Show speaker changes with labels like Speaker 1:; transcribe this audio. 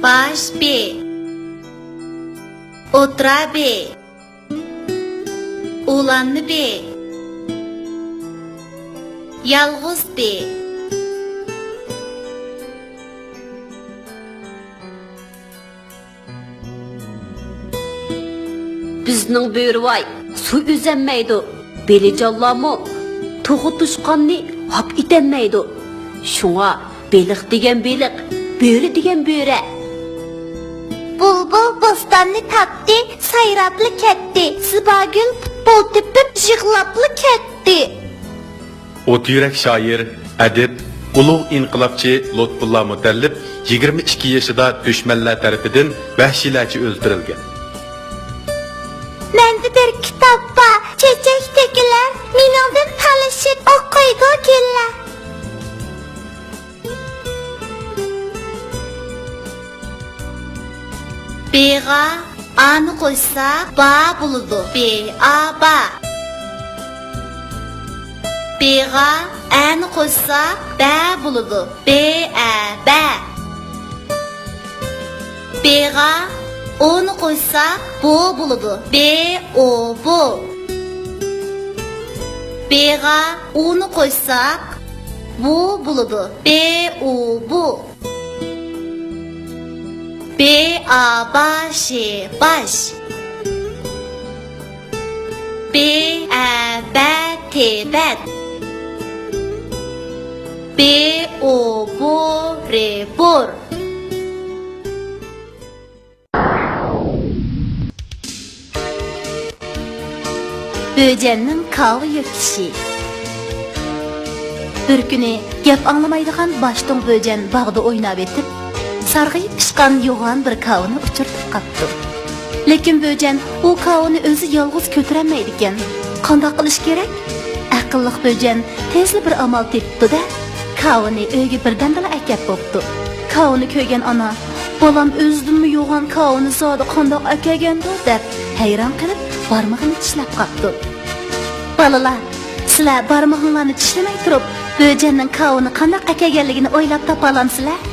Speaker 1: Baş B. Otura B. Ulanlı B. Yalğız B.
Speaker 2: Bizning bo'rivoy suv üzənməydi. Belicanlarmı toğu tuşqanni hap itənməydi. Şuna beliq degen beliq, bo'ri degen bo'ri.
Speaker 1: Bulbul bostanını tattı, sayraplı ketdi. Sibagül futbol tepip jığlaplı ketdi.
Speaker 3: Ot yürek şair, edip, ulug' inqilobchi Lutfullah Mutallib 22 yaşında düşmanlar tarafından vahşiylarcha öldürülgan.
Speaker 1: Mende bir kitapta çiçektekiler minimden talışıp okuydu killer. B'ga A'nı koysa ba buludu. B, A, ba. B'ga A'nı koysa ba buludu. B, A, ba. B'ga O'ni koysa bu buludu. B, O, bu. B'ga U'ni koysak bu buludu. B, U, bu. B, A, baş, baş. B, A, bet, bet. B, O, bor, bor. Böcennin kahve yöküşü. Bir günü gep anlamaydigan başton böcen bağda oynab etip, sargıyıp pişkan yoğan bir kavını uçurtup qaptı. Lekin böcen o kavını özü yalğız kötüremeydiken, qandaq qilish kerak? Aqlliq böcen tezli bir amal tepdi da, kavını öyge birdendala akap boptu. Kavını köygen ana, balam özdünmü yoğan kavını zodi qandaq akagandu deb hayron qilib barmog'ini tishlab qapti. Balalar, sizlar barmog'inglarni tishlamay turib, böcenning kavını qandaq akaganligini o'ylab topa olamsizlar?